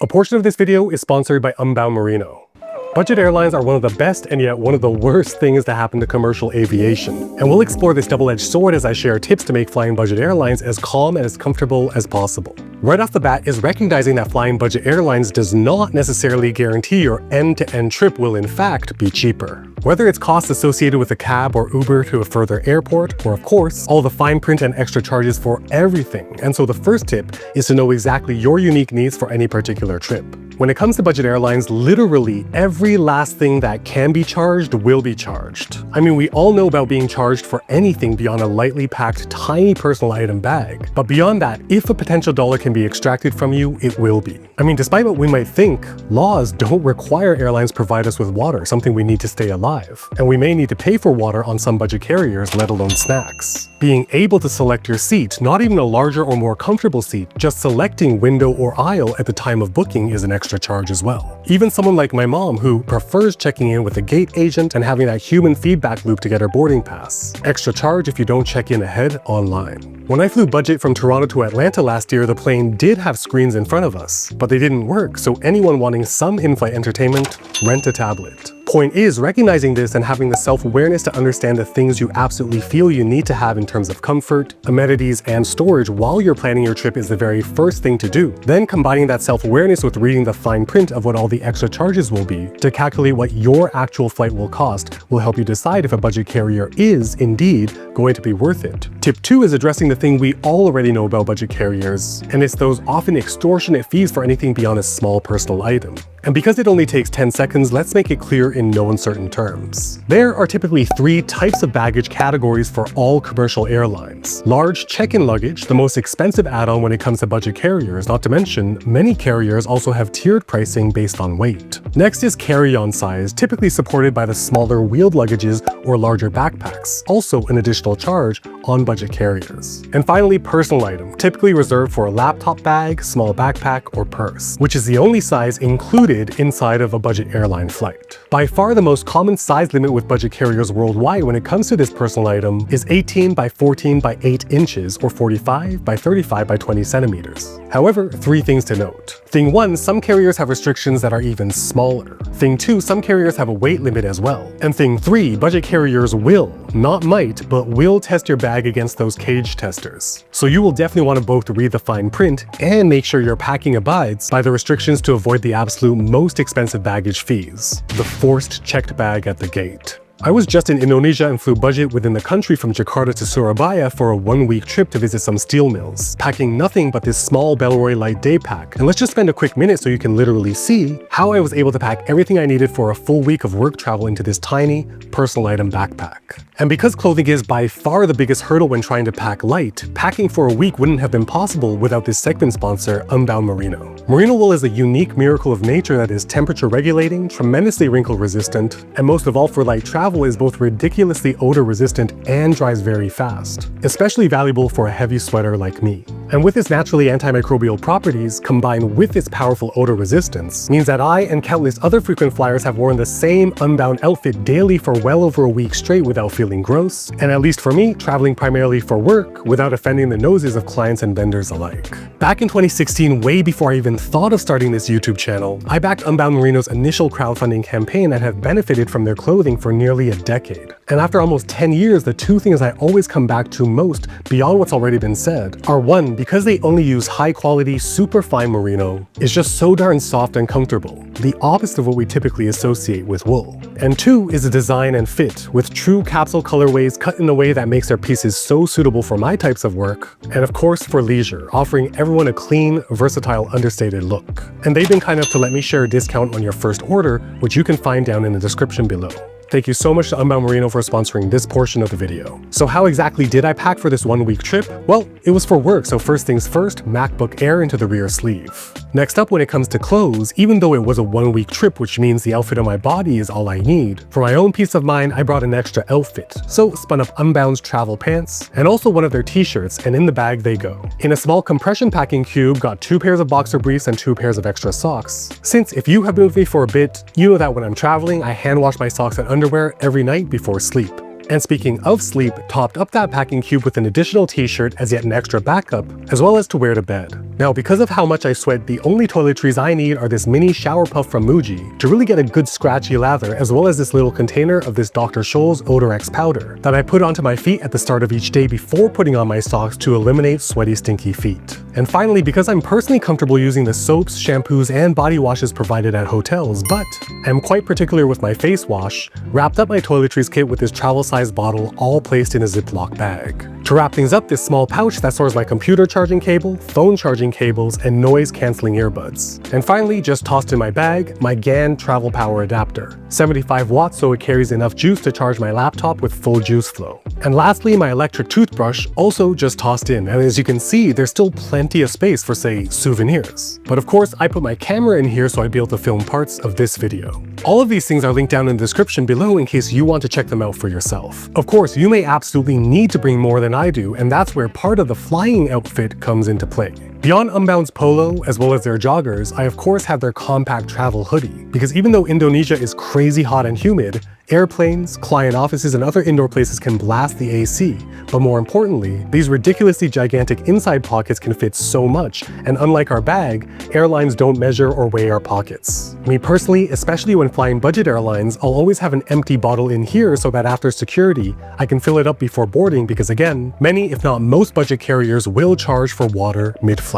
A portion of this video is sponsored by Unbound Merino. Budget airlines are one of the best and yet one of the worst things to happen to commercial aviation. And we'll explore this double-edged sword as I share tips to make flying budget airlines as calm and as comfortable as possible. Right off the bat is recognizing that flying budget airlines does not necessarily guarantee your end-to-end trip will in fact be cheaper. Whether it's costs associated with a cab or Uber to a further airport, or of course, all the fine print and extra charges for everything. And so the first tip is to know exactly your unique needs for any particular trip. When it comes to budget airlines, literally every last thing that can be charged will be charged. I mean, we all know about being charged for anything beyond a lightly packed, tiny personal item bag. But beyond that, if a potential dollar can be extracted from you, it will be. I mean, despite what we might think, laws don't require airlines provide us with water, something we need to stay alive. And we may need to pay for water on some budget carriers, let alone snacks. Being able to select your seat, not even a larger or more comfortable seat, just selecting window or aisle at the time of booking is an extra charge as well. Even someone like my mom, who prefers checking in with a gate agent and having that human feedback loop to get her boarding pass. Extra charge if you don't check in ahead online. When I flew budget from Toronto to Atlanta last year, the plane did have screens in front of us, but they didn't work, so anyone wanting some in-flight entertainment, rent a tablet. Point is, recognizing this and having the self-awareness to understand the things you absolutely feel you need to have in terms of comfort, amenities, and storage while you're planning your trip is the very first thing to do. Then combining that self-awareness with reading the fine print of what all the extra charges will be to calculate what your actual flight will cost will help you decide if a budget carrier is indeed going to be worth it. Tip 2 is addressing the thing we all already know about budget carriers, and it's those often extortionate fees for anything beyond a small personal item. And because it only takes 10 seconds, let's make it clear in no uncertain terms. There are typically 3 types of baggage categories for all commercial airlines. Large check-in luggage, the most expensive add-on when it comes to budget carriers, not to mention, many carriers also have tiered pricing based on weight. Next is carry-on size, typically supported by the smaller wheeled luggages or larger backpacks, also an additional charge on budget carriers. And finally, personal item, typically reserved for a laptop bag, small backpack, or purse, which is the only size included inside of a budget airline flight. By far the most common size limit with budget carriers worldwide when it comes to this personal item is 18 by 14 by 8 inches or 45 by 35 by 20 centimeters. However, 3 things to note. Thing 1, some carriers have restrictions that are even smaller. Thing 2, some carriers have a weight limit as well. And thing 3, budget carriers will, not might, but will test your bag against those cage testers. So you will definitely want to both read the fine print and make sure your packing abides by the restrictions to avoid the absolute most expensive baggage fees, the forced checked bag at the gate. I was just in Indonesia and flew budget within the country from Jakarta to Surabaya for a 1-week trip to visit some steel mills, packing nothing but this small Bellroy light day pack. And let's just spend a quick minute so you can literally see how I was able to pack everything I needed for a full week of work travel into this tiny personal item backpack. And because clothing is by far the biggest hurdle when trying to pack light, packing for a week wouldn't have been possible without this segment sponsor, Unbound Merino. Merino wool is a unique miracle of nature that is temperature regulating, tremendously wrinkle resistant, and most of all for light travel is both ridiculously odor resistant and dries very fast, especially valuable for a heavy sweater like me. And with its naturally antimicrobial properties, combined with its powerful odor resistance, means that I and countless other frequent flyers have worn the same Unbound outfit daily for well over a week straight without feeling gross, and at least for me, traveling primarily for work without offending the noses of clients and vendors alike. Back in 2016, way before I even thought of starting this YouTube channel, I backed Unbound Merino's initial crowdfunding campaign and have benefited from their clothing for nearly a decade. And after almost 10 years, the 2 things I always come back to most, beyond what's already been said, are 1, because they only use high quality, super fine merino, it's just so darn soft and comfortable, the opposite of what we typically associate with wool. And 2 is the design and fit, with true capsule colorways cut in a way that makes their pieces so suitable for my types of work, and of course for leisure, offering everyone a clean, versatile, understated look. And they've been kind enough to let me share a discount on your first order, which you can find down in the description below. Thank you so much to Unbound Merino for sponsoring this portion of the video. So how exactly did I pack for this 1-week trip? Well, it was for work, so first things first, MacBook Air into the rear sleeve. Next up, when it comes to clothes, even though it was a 1-week trip, which means the outfit on my body is all I need, for my own peace of mind, I brought an extra outfit. So spun up Unbound's travel pants, and also one of their t-shirts, and in the bag they go. In a small compression packing cube, got 2 pairs of boxer briefs and 2 pairs of extra socks. Since if you have been with me for a bit, you know that when I'm traveling, I hand wash my socks and underwear every night before sleep. And speaking of sleep, topped up that packing cube with an additional t-shirt as yet an extra backup, as well as to wear to bed. Now, because of how much I sweat, the only toiletries I need are this mini shower puff from Muji to really get a good scratchy lather, as well as this little container of this Dr. Scholl's Odorex powder that I put onto my feet at the start of each day before putting on my socks to eliminate sweaty, stinky feet. And finally, because I'm personally comfortable using the soaps, shampoos, and body washes provided at hotels, but am quite particular with my face wash, wrapped up my toiletries kit with this travel-sized bottle all placed in a Ziploc bag. To wrap things up, this small pouch that stores my computer charging cable, phone charging cables, and noise-canceling earbuds. And finally, just tossed in my bag, my GAN travel power adapter. 75 watts so it carries enough juice to charge my laptop with full juice flow. And lastly, my electric toothbrush, also just tossed in, and as you can see, there's still plenty of space for, say, souvenirs. But of course, I put my camera in here so I'd be able to film parts of this video. All of these things are linked down in the description below in case you want to check them out for yourself. Of course, you may absolutely need to bring more than I do, and that's where part of the flying outfit comes into play. Beyond Unbound's polo, as well as their joggers, I of course have their compact travel hoodie, because even though Indonesia is crazy hot and humid, airplanes, client offices, and other indoor places can blast the AC, but more importantly, these ridiculously gigantic inside pockets can fit so much, and unlike our bag, airlines don't measure or weigh our pockets. Me personally, especially when flying budget airlines, I'll always have an empty bottle in here so that after security, I can fill it up before boarding because again, many if not most budget carriers will charge for water mid-flight.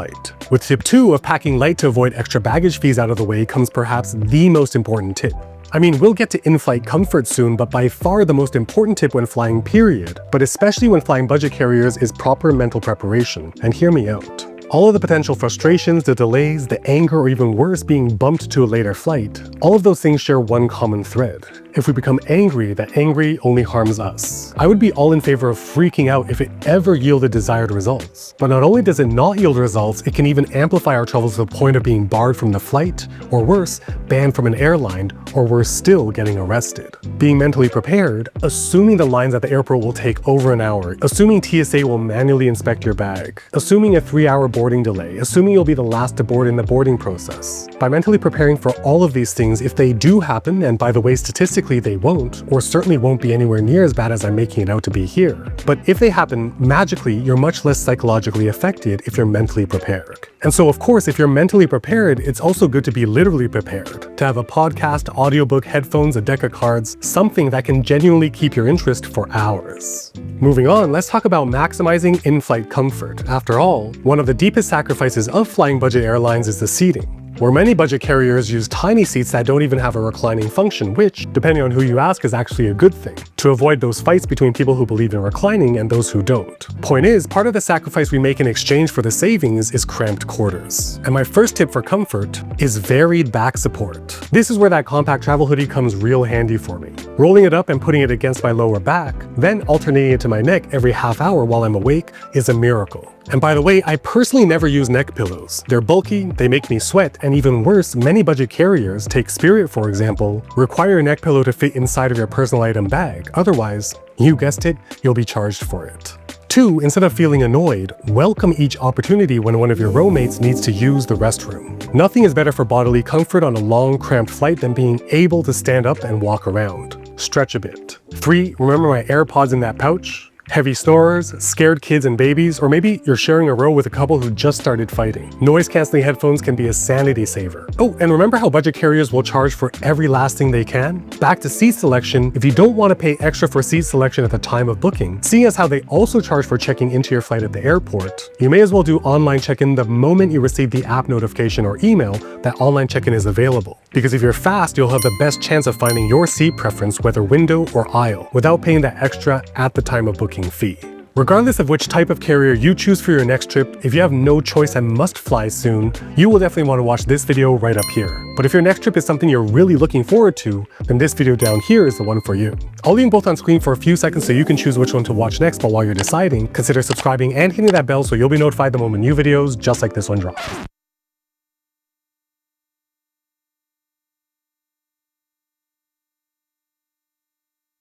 With tip 2 of packing light to avoid extra baggage fees out of the way comes perhaps the most important tip. I mean, we'll get to in-flight comfort soon, but by far the most important tip when flying period, but especially when flying budget carriers, is proper mental preparation. And hear me out. All of the potential frustrations, the delays, the anger, or even worse, being bumped to a later flight, all of those things share one common thread. If we become angry, that angry only harms us. I would be all in favor of freaking out if it ever yielded desired results. But not only does it not yield results, it can even amplify our troubles to the point of being barred from the flight, or worse, banned from an airline, or worse still, getting arrested. Being mentally prepared, assuming the lines at the airport will take over an hour, assuming TSA will manually inspect your bag, assuming a 3-hour boarding delay, assuming you'll be the last to board in the boarding process. By mentally preparing for all of these things, if they do happen, and by the way, statistically they won't, or certainly won't be anywhere near as bad as I'm making it out to be here. But if they happen, magically, you're much less psychologically affected if you're mentally prepared. And so of course, if you're mentally prepared, it's also good to be literally prepared. To have a podcast, audiobook, headphones, a deck of cards, something that can genuinely keep your interest for hours. Moving on, let's talk about maximizing in-flight comfort. After all, one of the deepest sacrifices of flying budget airlines is the seating, where many budget carriers use tiny seats that don't even have a reclining function, which, depending on who you ask, is actually a good thing, to avoid those fights between people who believe in reclining and those who don't. Point is, part of the sacrifice we make in exchange for the savings is cramped quarters. And my first tip for comfort is varied back support. This is where that compact travel hoodie comes real handy for me. Rolling it up and putting it against my lower back, then alternating it to my neck every half hour while I'm awake is a miracle. And by the way, I personally never use neck pillows. They're bulky, they make me sweat, and even worse, many budget carriers, take Spirit for example, require a neck pillow to fit inside of your personal item bag. Otherwise, you guessed it, you'll be charged for it. 2, instead of feeling annoyed, welcome each opportunity when one of your roommates needs to use the restroom. Nothing is better for bodily comfort on a long, cramped flight than being able to stand up and walk around. Stretch a bit. 3, remember my AirPods in that pouch? Heavy snorers, scared kids and babies, or maybe you're sharing a row with a couple who just started fighting. Noise-canceling headphones can be a sanity saver. Oh, and remember how budget carriers will charge for every last thing they can? Back to seat selection, if you don't want to pay extra for seat selection at the time of booking, seeing as how they also charge for checking into your flight at the airport, you may as well do online check-in the moment you receive the app notification or email that online check-in is available. Because if you're fast, you'll have the best chance of finding your seat preference, whether window or aisle, without paying that extra at the time of booking fee. Regardless of which type of carrier you choose for your next trip, if you have no choice and must fly soon, you will definitely want to watch this video right up here. But if your next trip is something you're really looking forward to, then this video down here is the one for you. I'll leave both on screen for a few seconds so you can choose which one to watch next, but while you're deciding, consider subscribing and hitting that bell so you'll be notified the moment new videos just like this one drop.